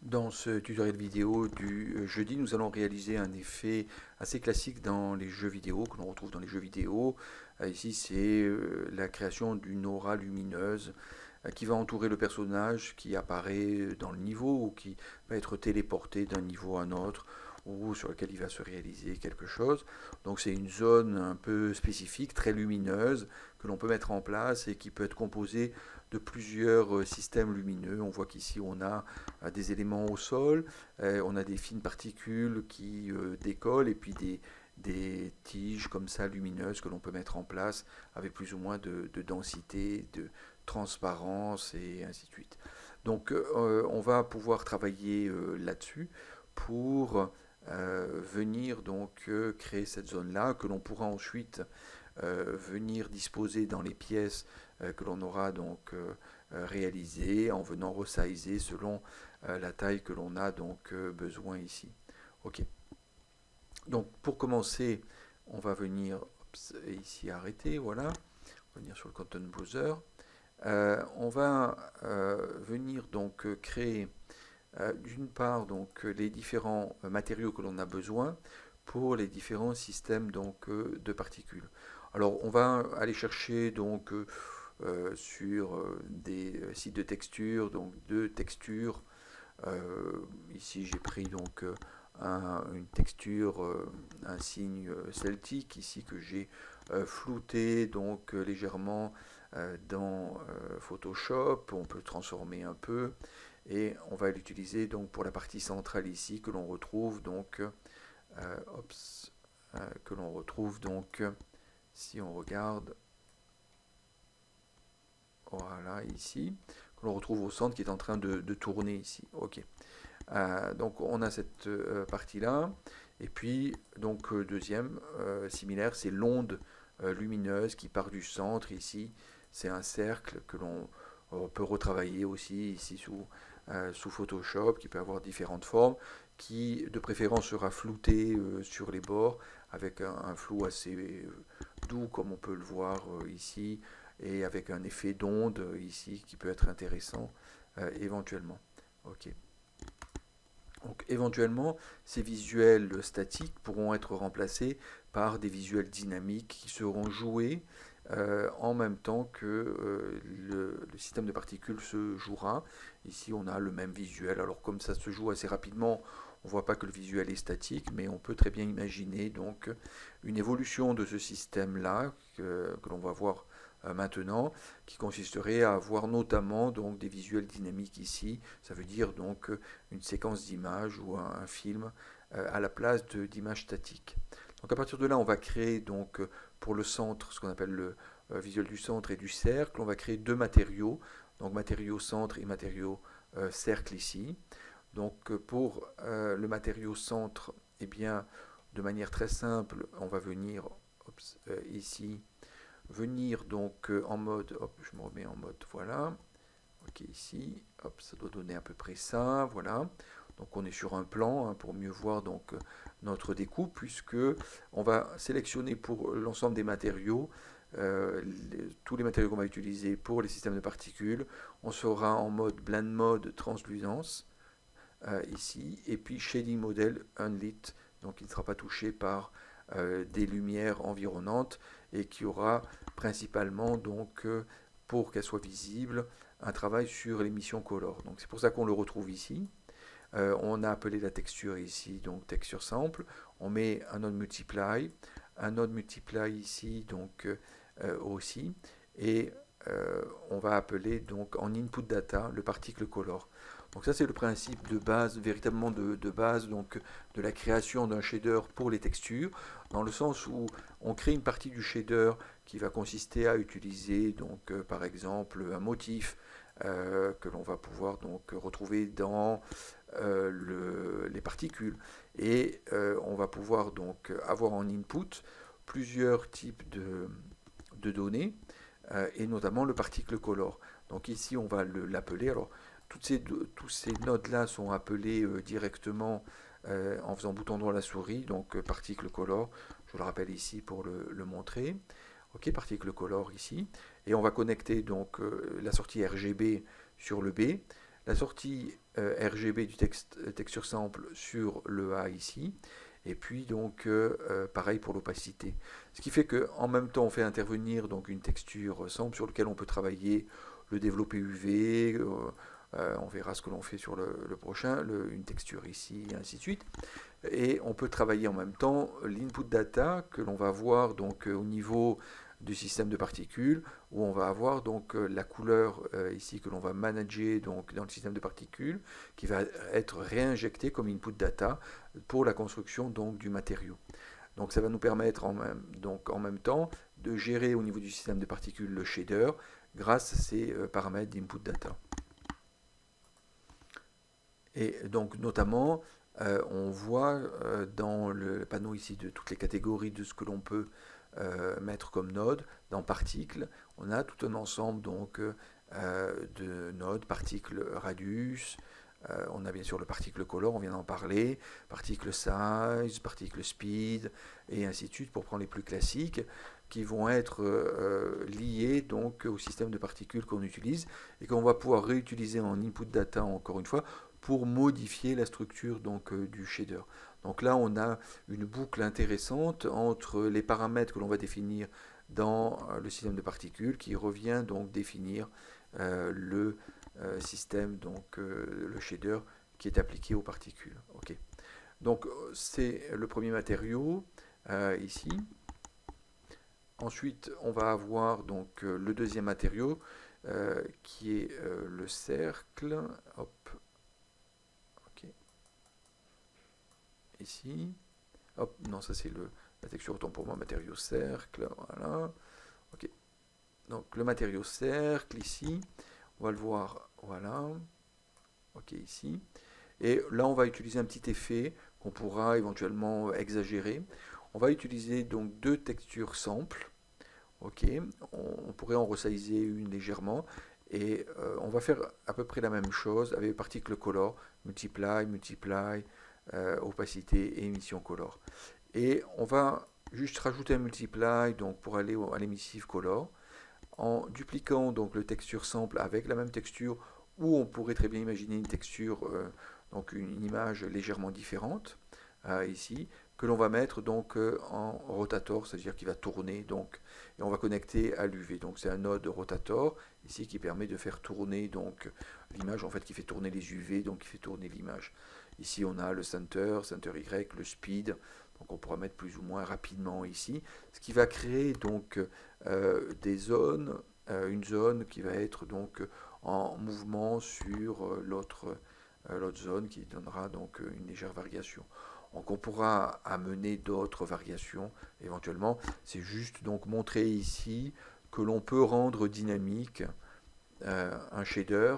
Dans ce tutoriel vidéo du jeudi, nous allons réaliser un effet assez classique dans les jeux vidéo, que l'on retrouve dans les jeux vidéo. Ici, c'est la création d'une aura lumineuse qui va entourer le personnage qui apparaît dans le niveau ou qui va être téléporté d'un niveau à un autre ou sur lequel il va se réaliser quelque chose. Donc c'est une zone un peu spécifique, très lumineuse, que l'on peut mettre en place et qui peut être composée de plusieurs systèmes lumineux. On voit qu'ici on a des éléments au sol, on a des fines particules qui décollent et puis des tiges comme ça lumineuses que l'on peut mettre en place avec plus ou moins de densité, de transparence et ainsi de suite. Donc on va pouvoir travailler là-dessus pour venir donc créer cette zone-là que l'on pourra ensuite venir disposer dans les pièces que l'on aura donc réalisées en venant resizer selon la taille que l'on a donc besoin ici. Ok. Donc pour commencer, on va venir ici arrêter, voilà. On va venir sur le Content Browser. On va venir donc créer d'une part donc les différents matériaux que l'on a besoin pour les différents systèmes donc de particules. Alors on va aller chercher donc sur des sites de texture, donc deux textures. Ici j'ai pris donc une texture, un signe celtique ici que j'ai flouté donc légèrement dans Photoshop. On peut le transformer un peu et on va l'utiliser donc pour la partie centrale ici que l'on retrouve donc si on regarde, voilà ici, que l'on retrouve au centre qui est en train de tourner ici. Ok. Donc on a cette partie-là. Et puis, donc deuxième, similaire, c'est l'onde lumineuse qui part du centre ici. C'est un cercle que l'on peut retravailler aussi ici sous Photoshop, qui peut avoir différentes formes, qui de préférence sera flouté sur les bords avec un flou assez doux comme on peut le voir ici et avec un effet d'onde ici qui peut être intéressant éventuellement. Ok. Donc éventuellement, ces visuels statiques pourront être remplacés par des visuels dynamiques qui seront joués en même temps que le système de particules se jouera. Ici, on a le même visuel. Alors comme ça se joue assez rapidement, on ne voit pas que le visuel est statique, mais on peut très bien imaginer donc une évolution de ce système-là que l'on va voir maintenant, qui consisterait à avoir notamment donc des visuels dynamiques ici. Ça veut dire donc une séquence d'images ou un film à la place d'images statiques. Donc à partir de là, on va créer donc pour le centre ce qu'on appelle le visuel du centre et du cercle. On va créer deux matériaux, donc matériau centre et matériau cercle ici. Donc pour le matériau centre, eh bien, de manière très simple, on va venir ici, venir donc en mode, hop, je me remets en mode, voilà, ok ici, hop, ça doit donner à peu près ça, voilà. Donc on est sur un plan pour mieux voir donc notre découpe, puisque on va sélectionner pour l'ensemble des matériaux tous les matériaux qu'on va utiliser pour les systèmes de particules. On sera en mode blend mode translucence ici, et puis shading model unlit, donc il ne sera pas touché par des lumières environnantes et qui aura principalement donc pour qu'elle soit visible un travail sur l'émission color. Donc c'est pour ça qu'on le retrouve ici. On a appelé la texture ici donc texture sample. On met un node multiply, un node multiply ici donc aussi, et on va appeler donc en input data le particle color. Donc ça c'est le principe de base, véritablement de base donc de la création d'un shader pour les textures, dans le sens où on crée une partie du shader qui va consister à utiliser donc par exemple un motif que l'on va pouvoir donc retrouver dans les particules, et on va pouvoir donc avoir en input plusieurs types de données et notamment le particle color. Donc ici on va l'appeler, alors tous ces nodes-là sont appelés directement en faisant bouton droit à la souris, donc particle color, je le rappelle ici pour le montrer. Ok, particle color ici, et on va connecter donc la sortie RGB sur le B, la sortie RGB du texture sample sur le A ici, et puis donc pareil pour l'opacité. Ce qui fait que en même temps on fait intervenir donc une texture sample sur laquelle on peut travailler le développé UV, on verra ce que l'on fait sur le prochain, une texture ici, et ainsi de suite. Et on peut travailler en même temps l'input data que l'on va voir donc au niveau du système de particules, où on va avoir donc la couleur ici que l'on va manager donc dans le système de particules, qui va être réinjectée comme input data pour la construction donc du matériau. Donc ça va nous permettre en même temps de gérer au niveau du système de particules le shader grâce à ces paramètres d'input data. Et donc notamment, on voit dans le panneau ici de toutes les catégories de ce que l'on peut mettre comme node. Dans particules, on a tout un ensemble donc, de nodes, particle radius, on a bien sûr le particle color, on vient d'en parler, particle size, particle speed, et ainsi de suite, pour prendre les plus classiques, qui vont être liés donc au système de particules qu'on utilise, et qu'on va pouvoir réutiliser en input data, encore une fois, pour modifier la structure donc, du shader. Donc là, on a une boucle intéressante entre les paramètres que l'on va définir dans le système de particules, qui revient donc définir le système, donc le shader qui est appliqué aux particules. Okay. Donc c'est le premier matériau ici. Ensuite, on va avoir donc le deuxième matériau qui est le cercle. Hop. Okay. Ici. Hop, non, ça c'est la texture, autant pour moi, matériau cercle. Voilà. Ok. Donc le matériau cercle ici. On va le voir, voilà, ok ici. Et là, on va utiliser un petit effet qu'on pourra éventuellement exagérer. On va utiliser donc deux textures samples, ok. On pourrait en resizer une légèrement. Et on va faire à peu près la même chose avec particle color, multiply, opacité et émission color. Et on va juste rajouter un multiply donc pour aller à l'émissive color, en dupliquant donc le texture sample avec la même texture, ou on pourrait très bien imaginer une texture, donc une image légèrement différente, ici, que l'on va mettre donc en rotator, c'est-à-dire qu'il va tourner, donc, et on va connecter à l'UV. Donc c'est un node rotator ici qui permet de faire tourner donc l'image, en fait qui fait tourner les UV, donc qui fait tourner l'image. Ici on a le center Y, le speed, donc on pourra mettre plus ou moins rapidement ici, ce qui va créer donc des zones, une zone qui va être donc en mouvement sur l'autre zone qui donnera donc une légère variation. Donc on pourra amener d'autres variations éventuellement. C'est juste donc montrer ici que l'on peut rendre dynamique un shader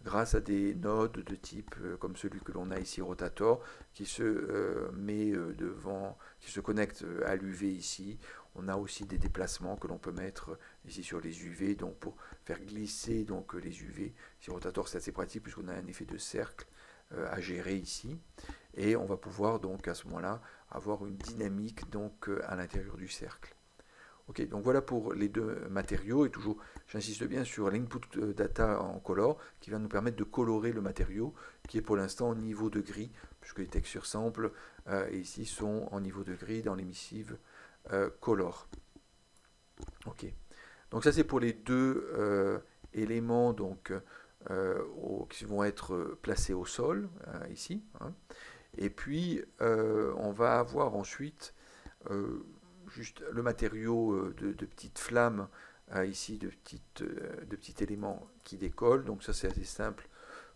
grâce à des nodes de type comme celui que l'on a ici rotator qui se met devant, qui se connecte à l'UV ici. On a aussi des déplacements que l'on peut mettre ici sur les UV donc pour faire glisser donc les UV. Ici rotator c'est assez pratique puisqu'on a un effet de cercle à gérer ici et on va pouvoir donc à ce moment-là avoir une dynamique donc à l'intérieur du cercle. Ok, donc voilà pour les deux matériaux, et toujours, j'insiste bien sur l'input data en color, qui va nous permettre de colorer le matériau, qui est pour l'instant au niveau de gris, puisque les textures samples, ici, sont en niveau de gris dans l'émissive color. Ok, donc ça c'est pour les deux éléments donc, qui vont être placés au sol, ici, hein. Et puis, on va avoir ensuite juste le matériau de petites flammes, ici de petits éléments qui décollent. Donc ça c'est assez simple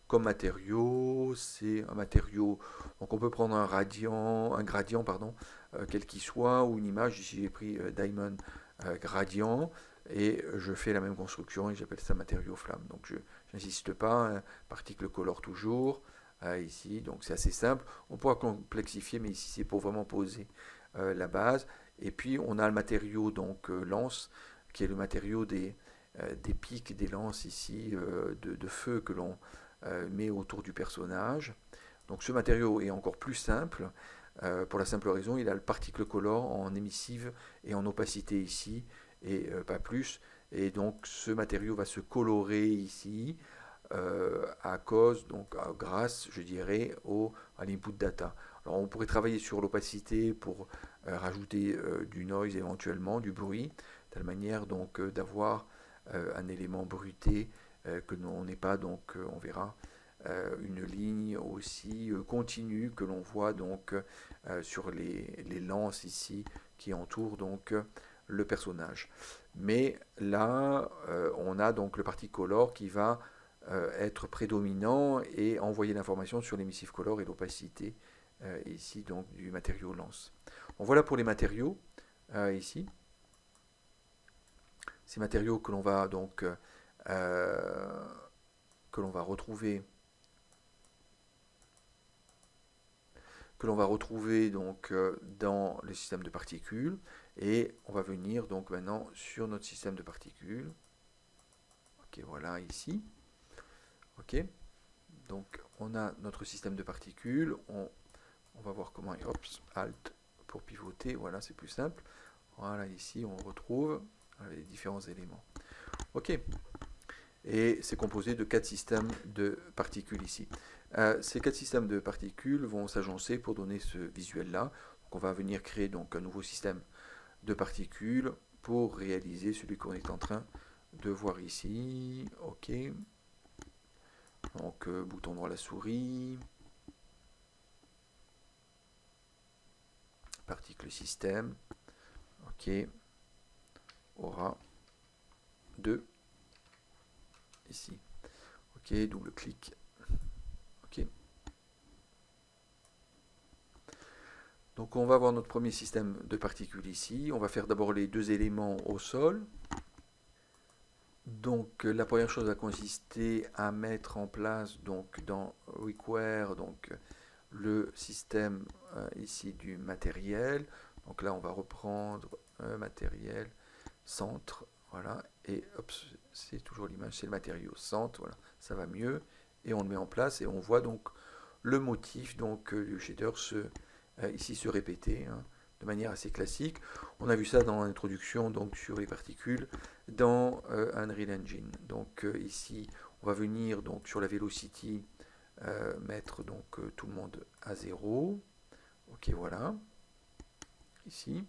comme matériau. C'est un matériau, donc on peut prendre un gradient pardon, quel qu'il soit, ou une image. Ici j'ai pris Diamond gradient, et je fais la même construction et j'appelle ça matériau flamme. Donc je n'insiste pas, hein, particle color toujours. Ici, donc c'est assez simple. On pourra complexifier, mais ici c'est pour vraiment poser la base. Et puis on a le matériau donc lance, qui est le matériau des pics, des lances ici de feu que l'on met autour du personnage. Donc ce matériau est encore plus simple, pour la simple raison, il a le particle color en émissive et en opacité ici, et pas plus. Et donc ce matériau va se colorer ici, à cause, donc grâce, je dirais, à l'input data. Alors on pourrait travailler sur l'opacité pour rajouter du noise éventuellement, du bruit, de telle manière donc d'avoir un élément bruité que l'on n'ait pas, donc on verra une ligne aussi continue que l'on voit donc sur les lances ici qui entourent donc le personnage. Mais là, on a donc le particolor qui va être prédominant et envoyer l'information sur l'émissif color et l'opacité ici donc du matériau lance. Donc voilà pour les matériaux ici. Ces matériaux que l'on va donc retrouver donc dans le système de particules, et on va venir donc maintenant sur notre système de particules. Ok, voilà ici. Ok, donc on a notre système de particules. On va voir comment. Hop, Alt pour pivoter. Voilà, c'est plus simple. Voilà, ici on retrouve les différents éléments. Ok. Et c'est composé de 4 systèmes de particules ici. Ces 4 systèmes de particules vont s'agencer pour donner ce visuel-là. Donc on va venir créer donc un nouveau système de particules pour réaliser celui qu'on est en train de voir ici. Ok. Donc bouton droit à la souris. Particule système. Ok. Aura 2. Ici. Ok, double clic. Ok. Donc on va avoir notre premier système de particules ici. On va faire d'abord les 2 éléments au sol. Donc la première chose va consister à mettre en place donc dans require donc le système ici du matériel. Donc là on va reprendre un matériel centre, voilà, et hop, c'est toujours l'image, c'est le matériau centre, voilà, ça va mieux, et on le met en place et on voit donc le motif donc du shader ici se répéter de manière assez classique. On a vu ça dans l'introduction donc sur les particules dans Unreal Engine. Donc ici on va venir donc sur la velocity mettre donc tout le monde à 0. Ok, voilà, ici.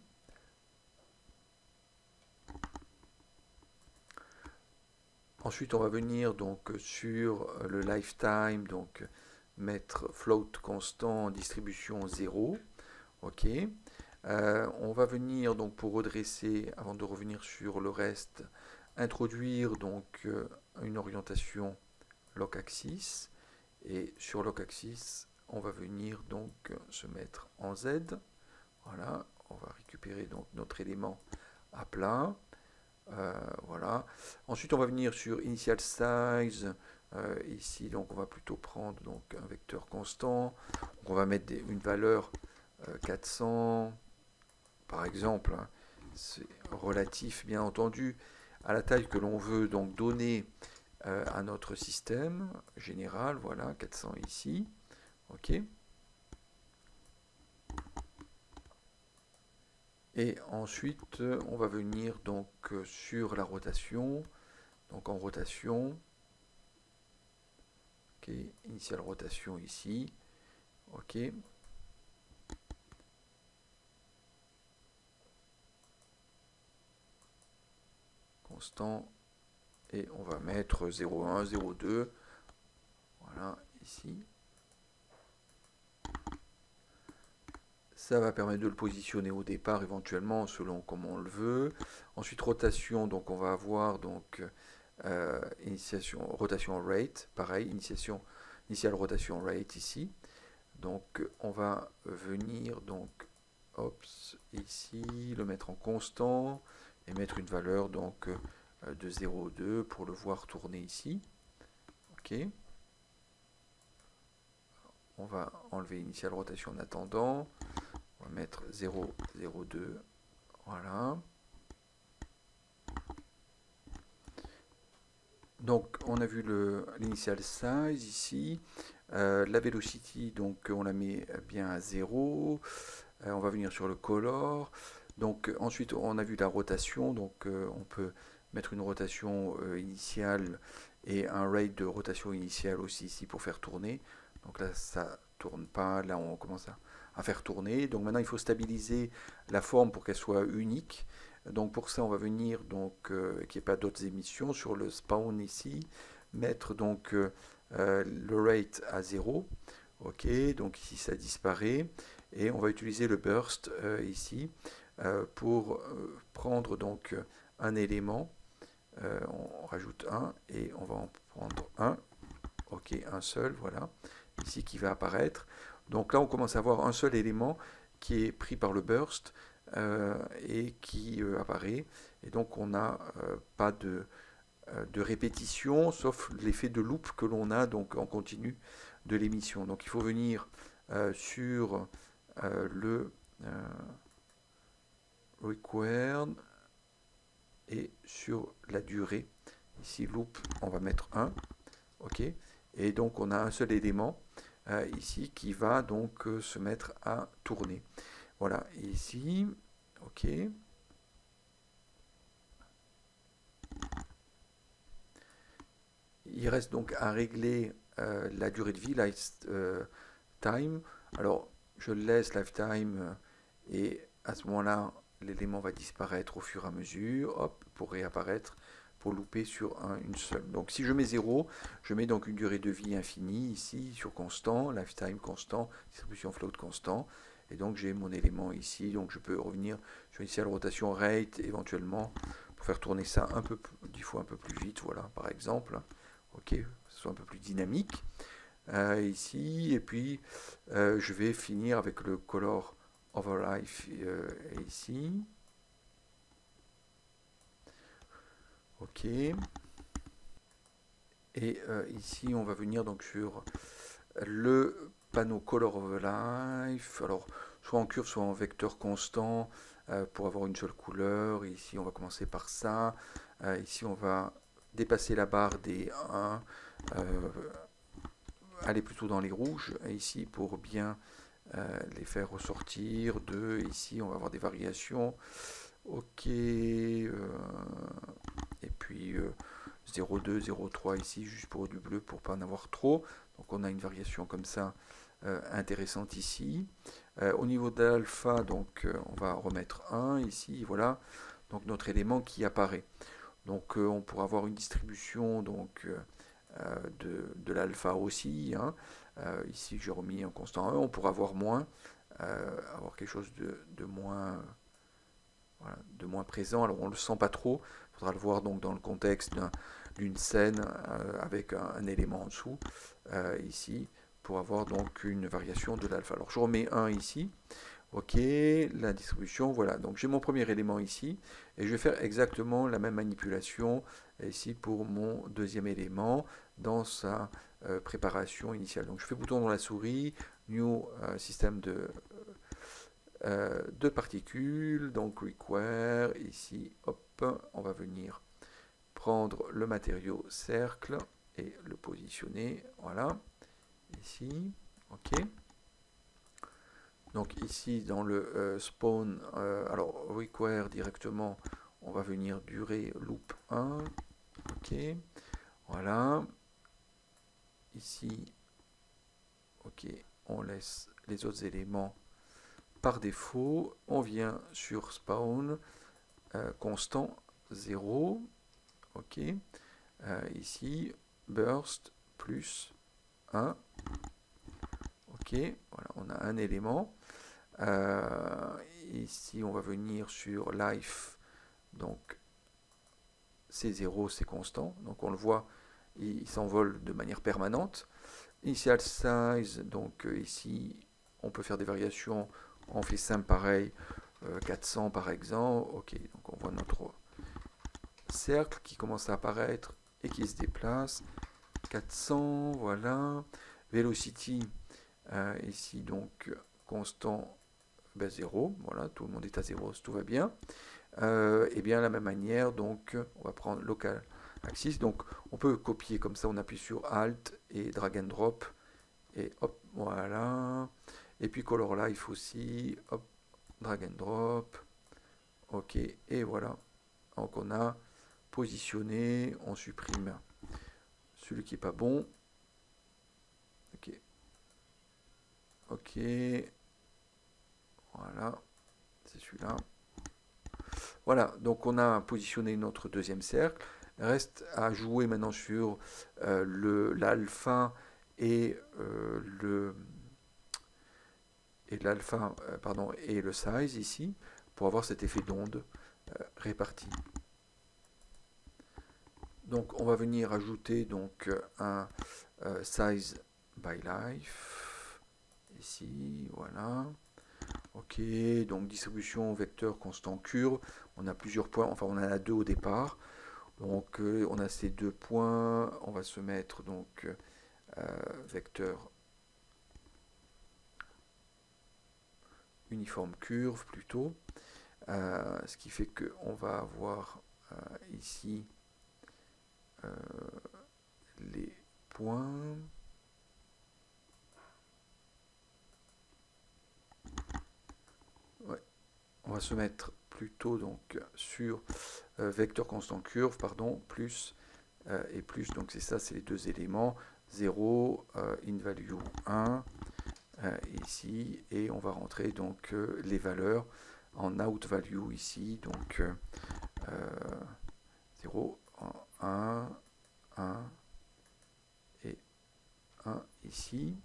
Ensuite, on va venir donc sur le lifetime, donc mettre float constant, distribution 0. Ok. On va venir donc pour redresser, avant de revenir sur le reste, introduire donc une orientation lock axis. Et sur lock axis, on va venir donc se mettre en Z. Voilà. On va récupérer donc notre élément à plat. Voilà. Ensuite, on va venir sur initial size. Ici, donc, on va plutôt prendre donc un vecteur constant. Donc, on va mettre une valeur 400, par exemple. C'est relatif, bien entendu, à la taille que l'on veut donc donner à notre système général. Voilà, 400 ici. OK. Et ensuite, on va venir donc sur la rotation. Donc en rotation, ok, initiale rotation ici, ok. Constant, et on va mettre 0,1, 0,2, voilà, ici. Ça va permettre de le positionner au départ éventuellement selon comment on le veut. Ensuite rotation, donc on va avoir donc initiation, rotation rate, pareil, initial rotation rate ici. Donc on va venir donc hop, ici, le mettre en constant et mettre une valeur donc de 0,2 pour le voir tourner ici. Ok. On va enlever initial rotation en attendant. On va mettre 0,02. Voilà. Donc on a vu l'initial size ici. La velocity, donc on la met bien à 0. On va venir sur le color. Donc ensuite on a vu la rotation, donc on peut mettre une rotation initiale et un rate de rotation initiale aussi ici pour faire tourner. Donc là, ça tourne pas. Là, on commence à faire tourner. Donc maintenant, il faut stabiliser la forme pour qu'elle soit unique. Donc pour ça, on va venir, donc qu'il n'y ait pas d'autres émissions, sur le spawn ici, mettre donc le rate à 0. Ok, donc ici ça disparaît. Et on va utiliser le burst ici pour prendre donc un élément. On rajoute un et on va en prendre un. Ok, un seul, voilà. Ici qui va apparaître. Donc là, on commence à avoir un seul élément qui est pris par le burst et qui apparaît. Et donc, on n'a pas de répétition, sauf l'effet de loop que l'on a donc en continu de l'émission. Donc, il faut venir sur le required et sur la durée. Ici, loop, on va mettre 1. Ok. Et donc, on a un seul élément ici qui va donc se mettre à tourner. Voilà, ici, ok. Il reste donc à régler la durée de vie, lifetime. Alors, je laisse lifetime et à ce moment-là, l'élément va disparaître au fur et à mesure, hop, pour réapparaître, pour louper sur une seule. Donc si je mets 0, je mets donc une durée de vie infinie ici sur constant, lifetime constant, distribution float constant. Et donc j'ai mon élément ici, donc je peux revenir sur initial rotation rate éventuellement pour faire tourner ça un peu 10 fois un peu plus vite, voilà, par exemple. Ok, que ce soit un peu plus dynamique. Ici, et puis je vais finir avec le color overlife ici. Ok. Et ici, on va venir donc sur le panneau Color Overlife. Alors, soit en curve, soit en vecteur constant pour avoir une seule couleur. Ici, on va commencer par ça. Ici, on va dépasser la barre des 1, aller plutôt dans les rouges. Et ici, pour bien les faire ressortir. 2, ici, on va avoir des variations. Ok. Et puis 0,2, 0,3 ici, juste pour du bleu, pour pas en avoir trop. Donc on a une variation comme ça intéressante ici. Au niveau de l'alpha, donc on va remettre 1 ici, voilà. Donc notre élément qui apparaît. Donc on pourra avoir une distribution donc, de l'alpha aussi. Hein. Ici j'ai remis un constant 1, on pourra avoir moins, avoir quelque chose de moins... Voilà, de moins présent. Alors on ne le sent pas trop, il faudra le voir donc dans le contexte d'une scène avec un élément en dessous, ici, pour avoir donc une variation de l'alpha. Alors je remets 1 ici, ok, la distribution, voilà, donc j'ai mon premier élément ici, et je vais faire exactement la même manipulation ici pour mon deuxième élément dans sa préparation initiale. Donc je fais bouton dans la souris, new système de particules, donc require, ici, hop, on va venir prendre le matériau cercle et le positionner, voilà, ici, ok. Donc ici dans le spawn, alors require directement, on va venir durée loop 1, ok, voilà, ici, ok, on laisse les autres éléments par défaut, on vient sur spawn, constant 0, ok, ici, burst plus 1, ok, voilà, on a un élément, ici on va venir sur life, donc c'est 0, c'est constant, donc on le voit, il s'envole de manière permanente, initial size, donc ici on peut faire des variations, on fait simple pareil, 400 par exemple, ok, donc on voit notre cercle qui commence à apparaître et qui se déplace, 400, voilà, velocity, ici donc constant, 0, voilà, tout le monde est à 0, tout va bien, et bien de la même manière, donc on va prendre local axis, donc on peut copier comme ça, on appuie sur Alt et drag and drop, et hop, voilà, et puis color life aussi, hop, drag and drop, ok, et voilà, donc on a positionner, on supprime celui qui est pas bon. Ok. Ok. Voilà. C'est celui-là. Voilà, donc on a positionné notre deuxième cercle. Il reste à jouer maintenant sur l'alpha et et le size ici pour avoir cet effet d'onde réparti. Donc on va venir ajouter donc un size by life ici, voilà. Ok, donc distribution vecteur constant curve. On a plusieurs points, enfin on en a deux au départ. Donc on a ces deux points. On va se mettre donc vecteur uniforme curve plutôt. Ce qui fait qu'on va avoir ici les points. Ouais. On va se mettre plutôt donc sur vecteur constant curve, pardon, plus et plus, donc c'est ça, c'est les deux éléments, 0, in value 1, ici, et on va rentrer donc les valeurs en out value ici, donc 0, 1, 1 et 1 ici.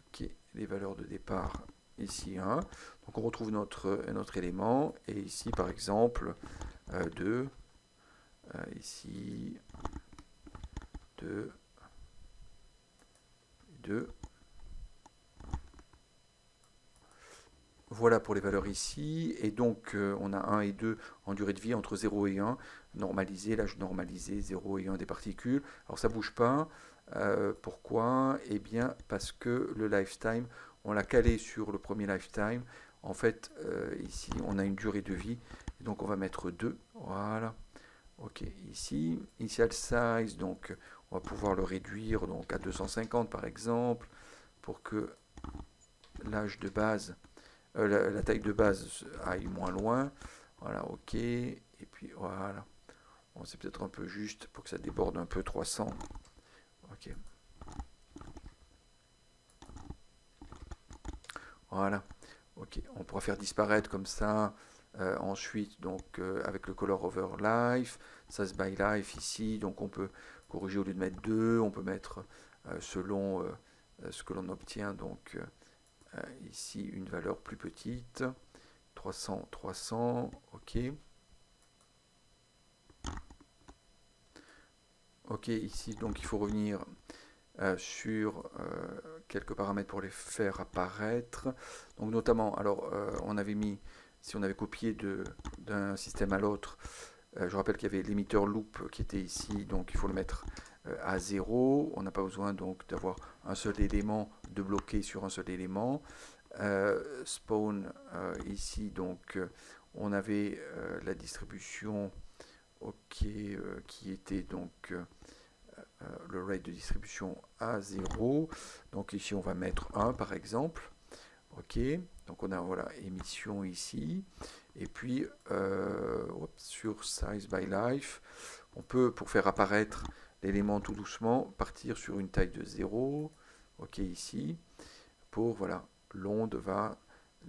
Ok, les valeurs de départ ici 1. Donc on retrouve notre élément, et ici par exemple 2, ici 2, 2. Voilà pour les valeurs ici, et donc on a 1 et 2 en durée de vie entre 0 et 1, normalisé, l'âge normalisé, 0 et 1 des particules. Alors ça ne bouge pas, pourquoi? Eh bien parce que le lifetime, on l'a calé sur le premier lifetime. En fait, ici on a une durée de vie, donc on va mettre 2, voilà. Ok, ici, initial size, donc on va pouvoir le réduire donc, à 250 par exemple, pour que l'âge de base, la taille de base aille moins loin. Voilà, ok, et puis voilà. Bon, c'est peut-être un peu juste pour que ça déborde un peu 300. Ok. Voilà, ok, on pourra faire disparaître comme ça. Ensuite, donc avec le color over life, size by life ici, donc on peut corriger au lieu de mettre 2, on peut mettre selon ce que l'on obtient, donc ici une valeur plus petite, 300, 300, ok. Ok, ici donc il faut revenir sur quelques paramètres pour les faire apparaître. Donc notamment, alors on avait mis, si on avait copié d'un système à l'autre, je rappelle qu'il y avait l'émetteur loop qui était ici, donc il faut le mettre à 0. On n'a pas besoin donc d'avoir un seul élément, de bloquer sur un seul élément. Spawn ici, donc on avait la distribution ok, qui était donc le rate de distribution à 0. Donc ici, on va mettre 1 par exemple. Ok, donc on a voilà, émission ici. Et puis, sur size by life, on peut, pour faire apparaître l'élément tout doucement, partir sur une taille de 0. Ok, ici. Pour, voilà, l'onde va...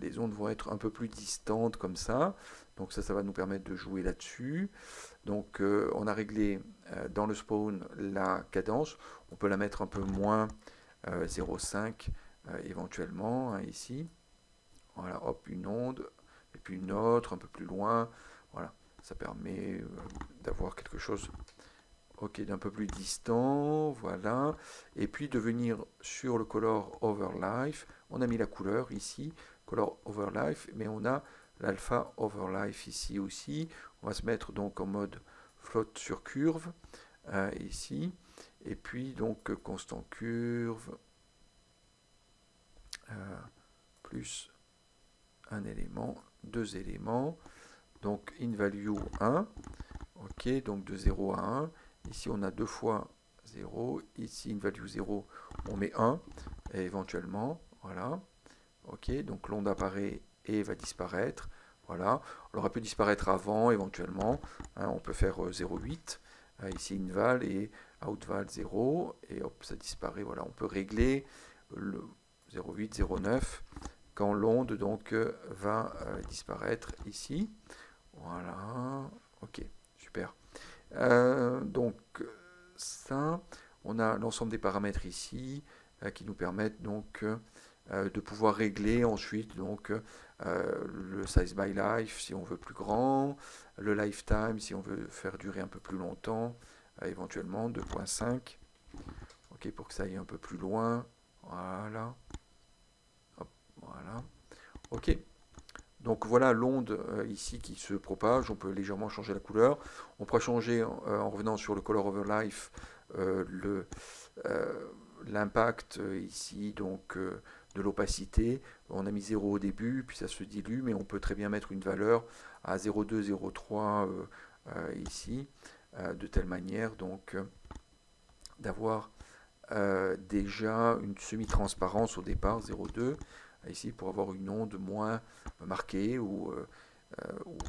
Les ondes vont être un peu plus distantes comme ça. Donc ça va nous permettre de jouer là-dessus. Donc on a réglé dans le spawn la cadence. On peut la mettre un peu moins 0,5 éventuellement, hein, ici. Voilà, hop, une onde, et puis une autre, un peu plus loin. Voilà, ça permet d'avoir quelque chose ok, d'un peu plus distant, voilà. Et puis de venir sur le color over life. On a mis la couleur ici, color over life, mais on a l'alpha over life ici aussi. On va se mettre donc en mode float sur curve ici. Et puis donc constant curve plus un élément, deux éléments. Donc in value 1. Ok, donc de 0 à 1. Ici on a deux fois 0. Ici, une value 0, on met 1, et éventuellement, voilà. Ok, donc l'onde apparaît et va disparaître. Voilà. Alors, elle peut disparaître avant, éventuellement. Hein, on peut faire 0,8. Ici, une val et outval 0. Et hop, ça disparaît. Voilà, on peut régler le 0,8, 0,9 quand l'onde donc va disparaître ici. Voilà. Ok, super. Donc, ça, on a l'ensemble des paramètres ici qui nous permettent donc de pouvoir régler ensuite donc le size by life si on veut plus grand, le lifetime si on veut faire durer un peu plus longtemps, éventuellement 2.5, ok, pour que ça aille un peu plus loin, voilà, hop, voilà, ok. Donc voilà l'onde ici qui se propage, on peut légèrement changer la couleur, on pourra changer en revenant sur le color over life l'impact ici donc de l'opacité. On a mis 0 au début, puis ça se dilue, mais on peut très bien mettre une valeur à 0,2, 0,3 ici, de telle manière donc d'avoir déjà une semi-transparence au départ, 0,2, ici pour avoir une onde moins marquée ou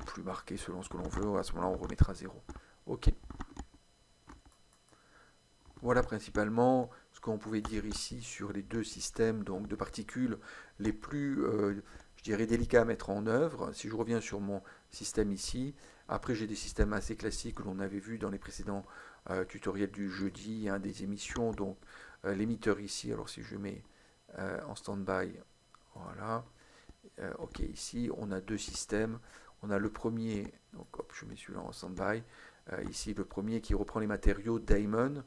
plus marquée selon ce que l'on veut. À ce moment-là, on remettra 0. Ok. Voilà principalement ce qu'on pouvait dire ici sur les deux systèmes donc, de particules les plus, je dirais, délicats à mettre en œuvre. Si je reviens sur mon système ici, après j'ai des systèmes assez classiques que l'on avait vus dans les précédents tutoriels du jeudi, hein, des émissions, donc l'émetteur ici, alors si je mets en stand-by, voilà, ok, ici on a deux systèmes, on a le premier, donc hop, je mets celui-là en stand-by, ici le premier qui reprend les matériaux Diamond,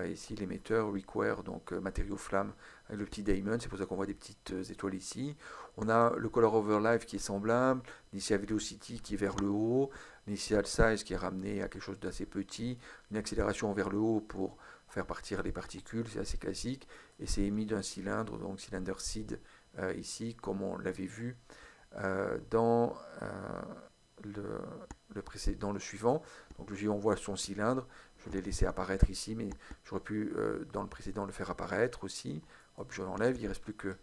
ici l'émetteur Require, donc matériaux flamme, le petit Diamond, c'est pour ça qu'on voit des petites étoiles ici. On a le Color Over Life qui est semblable, l'Initial Velocity qui est vers le haut, l'Initial Size qui est ramené à quelque chose d'assez petit, une accélération vers le haut pour faire partir les particules, c'est assez classique, et c'est émis d'un cylindre, donc cylinder seed ici, comme on l'avait vu dans le précédent, le suivant. Donc le suivant, on voit son cylindre. Je l'ai laissé apparaître ici, mais j'aurais pu dans le précédent le faire apparaître aussi. Hop, je l'enlève. Il ne reste plus que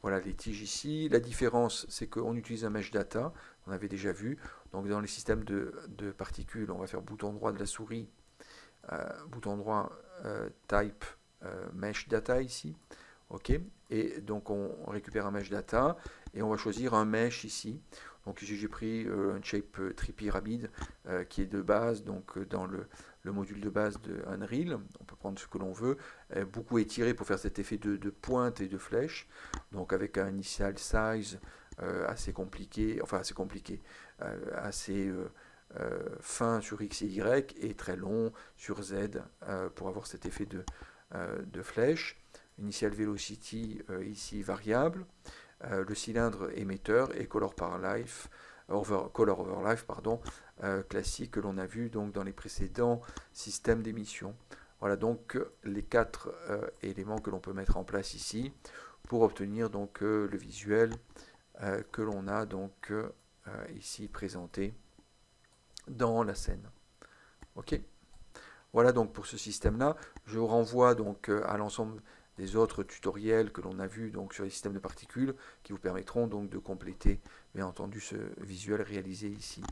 voilà, les tiges ici. La différence, c'est qu'on utilise un mesh data. On avait déjà vu. Donc dans les systèmes de particules, on va faire bouton droit de la souris, bouton droit type mesh data ici. Ok, et donc on récupère un mesh data et on va choisir un mesh ici. Donc ici j'ai pris un shape tripyramide qui est de base, donc dans le module de base de Unreal. On peut prendre ce que l'on veut, beaucoup étiré pour faire cet effet de pointe et de flèche. Donc avec un initial size assez compliqué, enfin assez compliqué, assez fin sur X et Y et très long sur Z pour avoir cet effet de flèche. Initial velocity ici variable, le cylindre émetteur et color over life pardon, classique que l'on a vu donc dans les précédents systèmes d'émission. Voilà donc les quatre éléments que l'on peut mettre en place ici pour obtenir donc le visuel que l'on a donc ici présenté dans la scène. Ok. Voilà donc pour ce système-là. Je vous renvoie donc à l'ensemble des autres tutoriels que l'on a vus donc sur les systèmes de particules qui vous permettront donc de compléter bien entendu ce visuel réalisé ici.